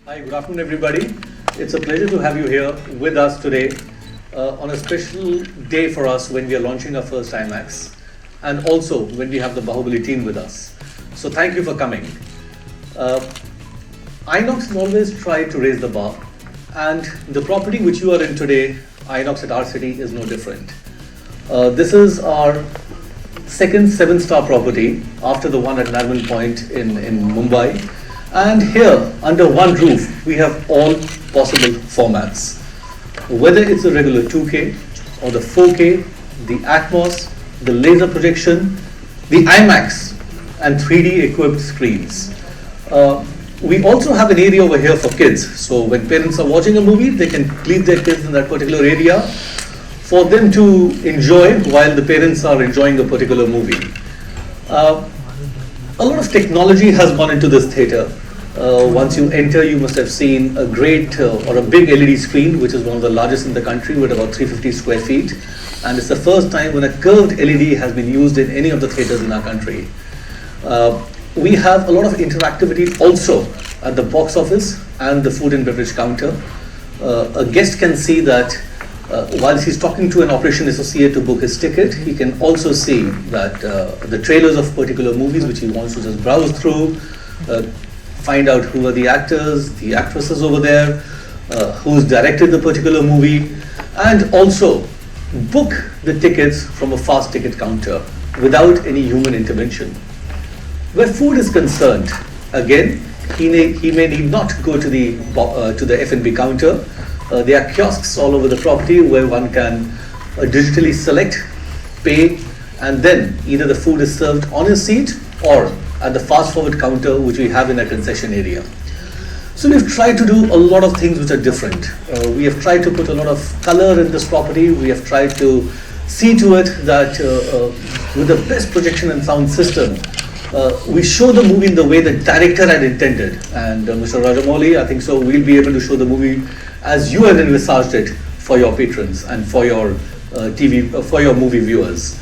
Hi, good afternoon, everybody. It's a pleasure to have you here with us today on a special day for us when we are launching our first IMAX and also when we have the Bahubali team with us. So, thank you for coming. Inox has always tried to raise the bar, and the property which you are in today, Inox at our city, is no different. This is our second seven-star property after the one at Nariman Point in Mumbai. And here, under one roof, we have all possible formats. Whether it's the regular 2K or the 4K, the Atmos, the laser projection, the IMAX, and 3D equipped screens. We also have an area over here for kids. So when parents are watching a movie, they can leave their kids in that particular area for them to enjoy while the parents are enjoying a particular movie. A lot of technology has gone into this theatre. Once you enter, you must have seen a great or a big LED screen, which is one of the largest in the country with about 350 square feet. And it's the first time when a curved LED has been used in any of the theatres in our country. We have a lot of interactivity also at the box office and the food and beverage counter. A guest can see that whilst he's talking to an operation associate to book his ticket, he can also see that the trailers of particular movies which he wants to just browse through, find out who are the actors, the actresses over there, who's directed the particular movie, and also book the tickets from a fast ticket counter without any human intervention. Where food is concerned, again, he may need not go to the F&B counter. There are kiosks all over the property where one can digitally select, pay, and then either the food is served on his seat or at the fast forward counter which we have in a concession area. So we've tried to do a lot of things which are different. We have tried to put a lot of color in this property. We have tried to see to it that with the best projection and sound system, we show the movie in the way the director had intended. And Mr. Rajamouli, I think so, we'll be able to show the movie as you had envisaged it for your patrons and for your for your movie viewers.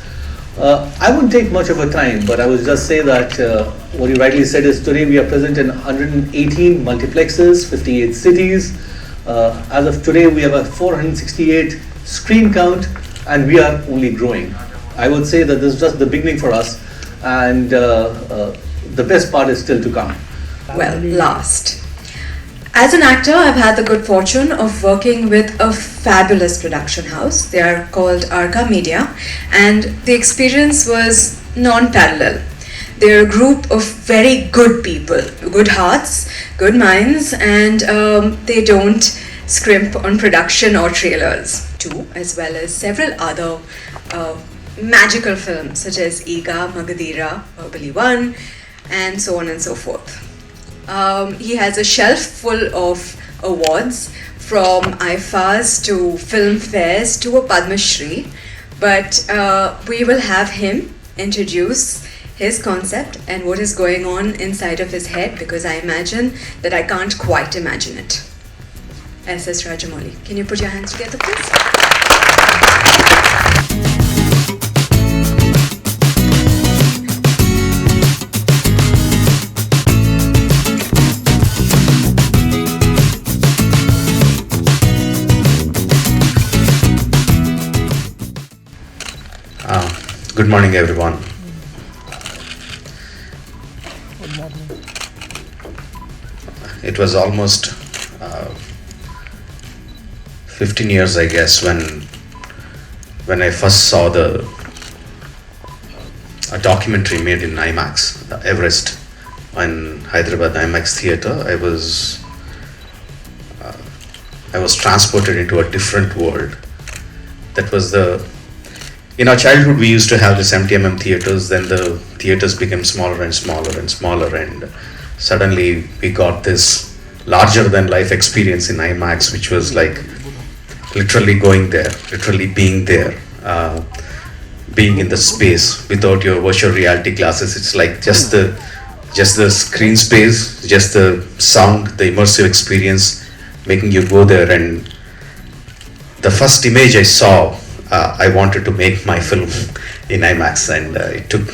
I wouldn't take much of a time, but I would just say that what you rightly said is today we are present in 118 multiplexes, 58 cities. As of today, we have a 468 screen count, and we are only growing. I would say that this is just the beginning for us, and the best part is still to come. Well, last. As an actor, I've had the good fortune of working with a fabulous production house. They are called Arca Media, and the experience was non-parallel. They're a group of very good people, good hearts, good minds, and they don't scrimp on production or trailers too, as well as several other magical films such as Ega, Magadira, Bahubali 1, and so on and so forth. He has a shelf full of awards, from IFAs to film fairs to a Padma Shri, but we will have him introduce his concept and what is going on inside of his head, because I imagine that I can't quite imagine it. S.S. Rajamouli, can you put your hands together, please? Good morning, everyone. It was almost 15 years, I guess, when I first saw a documentary made in IMAX, Everest, in Hyderabad IMAX theater. I was transported into a different world. That was in our childhood, we used to have the 70mm theaters. Then the theaters became smaller and smaller and smaller, and suddenly we got this larger than life experience in IMAX, which was like literally going there, literally being there, being in the space without your virtual reality glasses. It's like just the screen space, just the sound, the immersive experience, making you go there. And the first image I saw, I wanted to make my film in IMAX, and it took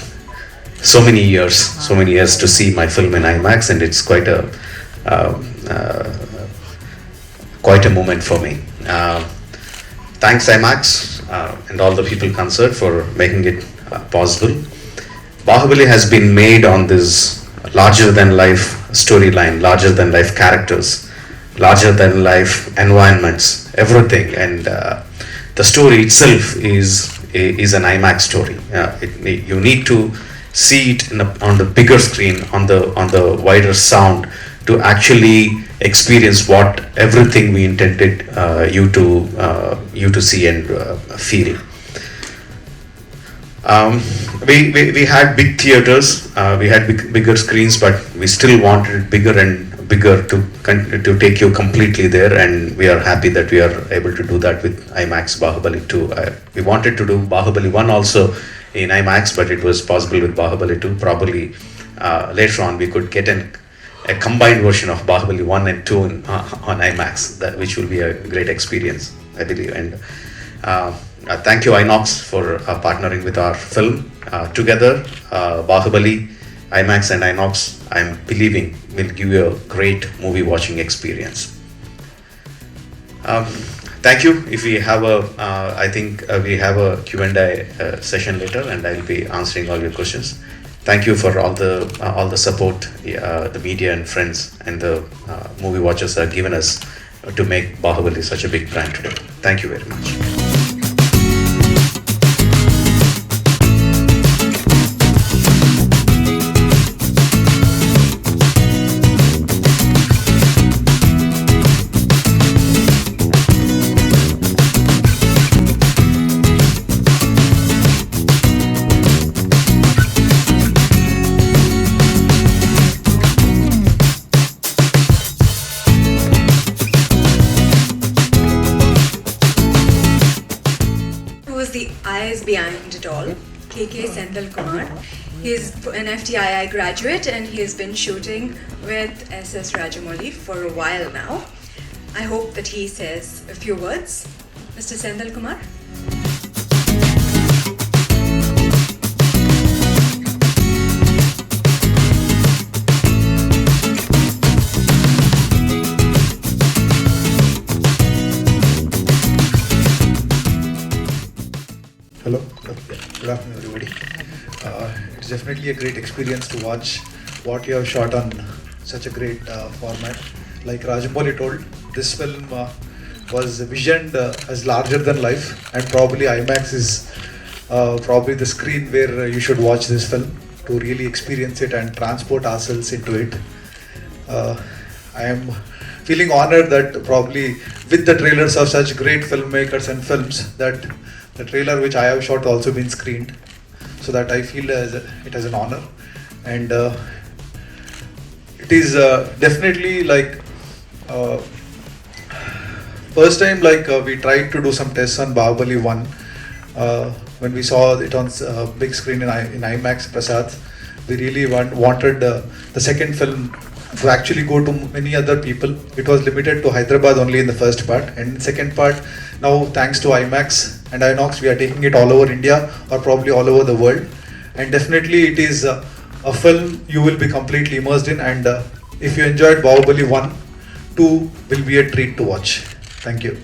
so many years to see my film in IMAX, and it's quite a quite a moment for me. Thanks IMAX and all the people concerned for making it possible. Bahubali has been made on this larger than life storyline, larger than life characters, larger than life environments, everything, and the story itself is an IMAX story. You need to see it on the bigger screen, on the wider sound, to actually experience what everything we intended you to see and feel. We had big theaters, we had bigger screens, but we still wanted bigger and bigger to take you completely there, and we are happy that we are able to do that with IMAX Bahubali 2. We wanted to do Bahubali 1 also in IMAX, but it was possible with Bahubali 2. Probably later on we could get a combined version of Bahubali 1 and 2 on IMAX, which will be a great experience, I believe. And thank you Inox for partnering with our film. Together, Bahubali, IMAX and Inox, I'm believing will give you a great movie watching experience. Thank you. If we have I think we have a Q&A session later, and I'll be answering all your questions. Thank you for all the support the media and friends and the movie watchers have given us to make Bahubali such a big brand today. Thank you very much. The eyes behind it all, KK Senthil Kumar. He's an FTII graduate and he has been shooting with SS Rajamouli for a while now. I hope that he says a few words. Mr. Senthil Kumar. Hello, good afternoon everybody. It's definitely a great experience to watch what you have shot on such a great format. Like Rajamouli told, this film was visioned as larger than life, and probably IMAX is probably the screen where you should watch this film to really experience it and transport ourselves into it. I am feeling honored that probably with the trailers of such great filmmakers and films, that the trailer which I have shot also been screened, so that I feel it as an honor. And it is definitely like first time like we tried to do some tests on Bahubali 1 when we saw it on big screen in IMAX Prasad. We really wanted the second film to actually go to many other people. It was limited to Hyderabad only in the first part, and in second part, now thanks to IMAX and Inox, we are taking it all over India or probably all over the world. And definitely it is a film you will be completely immersed in, and if you enjoyed Bahubali 1, 2 will be a treat to watch. Thank you.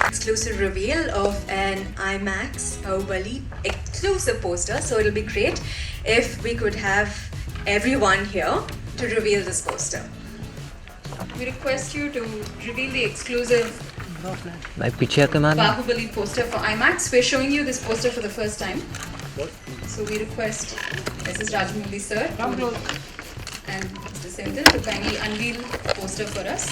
Exclusive reveal of an IMAX Bahubali exclusive poster, so it'll be great if we could have everyone here to reveal this poster. We request you to reveal the exclusive Bahubali Bahubali poster for IMAX. We're showing you this poster for the first time. So we request Mrs. Rajamouli sir and Mr. Senthil to kindly unveil the poster for us.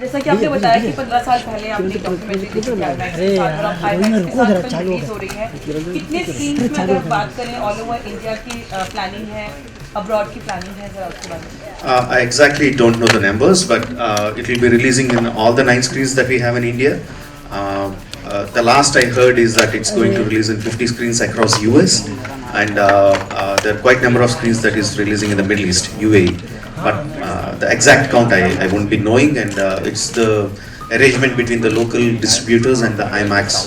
जैसा कि आपने बताया कि 15 साल पहले आपने documentary देखी थी IMAX के साथ और अब IMAX के साथ फिल्म रिलीज हो रही है, कितने सीन्स में अगर बात करें ऑल ओवर इंडिया की प्लानिंग है, अब्रॉड की प्लानिंग है, जरा उसके बारे में? I exactly don't know the numbers, but it will be releasing in all the 9 screens that we have in India. The last I heard is that it's going to release in 50 screens across US, and there are quite number of screens that is releasing in the Middle East, UAE. But the exact count I won't be knowing, and it's the arrangement between the local distributors and the IMAX.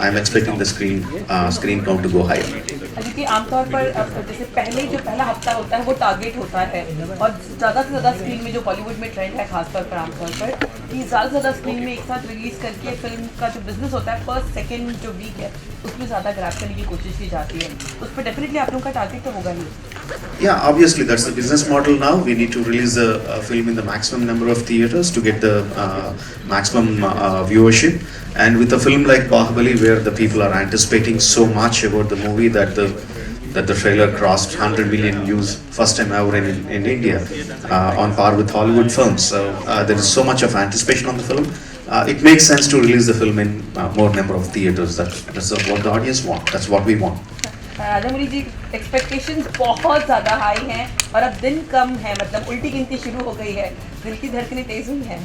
I'm expecting the screen count to go higher. क्योंकि आमतौर पर जैसे पहले जो पहला हफ्ता होता है वो टारगेट होता है और ज़्यादा से ज़्यादा स्क्रीन में जो बॉलीवुड में ट्रेंड है खासतौर पर आमतौर पर कि ज़्यादा से ज़्यादा स्क्रीन में एक साथ रिलीज करके फिल्म का जो बिजनेस होता है फर्स्ट सेकंड जो वीक है उसमें ज़्यादा ग्रैब करने की कोशिश की जाती है, उस पर डेफिनेटली आप लोगों का टारगेट तो होगा ही. Yeah, obviously that's the business model now. We need to release a film in the maximum number of theaters to get the maximum viewership. And with a film like Bahubali, where the people are anticipating so much about the movie that the trailer crossed 100 million views first time ever in India, on par with Hollywood films. So there is so much of anticipation on the film. It makes sense to release the film in more number of theaters. That's what the audience want. That's what we want. Rajamouli ji, expectations बहुत ज़्यादा high हैं और अब दिन कम है, मतलब उल्टी गिनती शुरू हो गई है, दिल की धड़कनें तेज हुई हैं.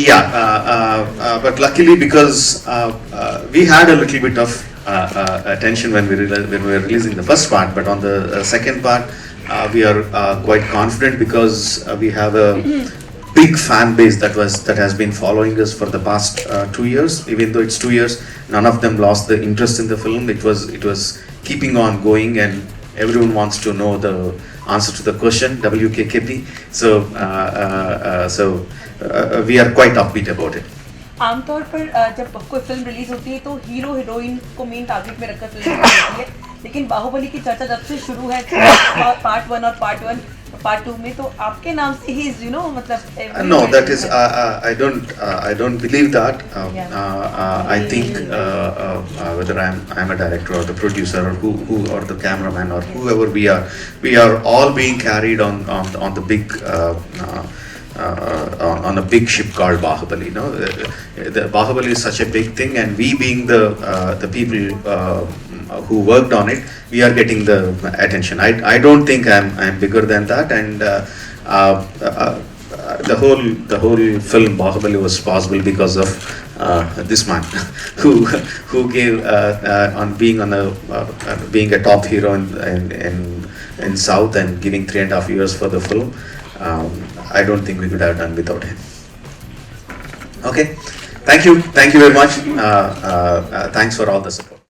Yeah, but luckily because we had a little bit of attention when we were releasing the first part, but on the second part we are quite confident because we have a big fan base that has been following us for the past 2 years. Even though it's 2 years, none of them lost the interest in the film. It was keeping on going, and everyone wants to know the answer to the question WKKP. So we are quite upbeat about it. आमतौर पर जब कोई film release होती है तो hero heroine को main target में रखकर फिल्म रिलीज होती है, लेकिन बाहुबली की चर्चा जब से शुरू है पार्ट 1 और पार्ट 2 में, तो आपके नाम से ही मतलब no, that is I don't believe that. I think whether I'm a director or the producer or who or the cameraman or whoever we are all being carried on the big on a big ship called Bahubali. You know, the Bahubali is such a big thing, and we being the people who worked on it, we are getting the attention. I don't think I'm bigger than that, and the whole film Bahubali was possible because of this man who gave on being a top hero in South and giving 3.5 years for the film. I don't think we could have done without him. Okay, thank you very much. Thanks for all the support.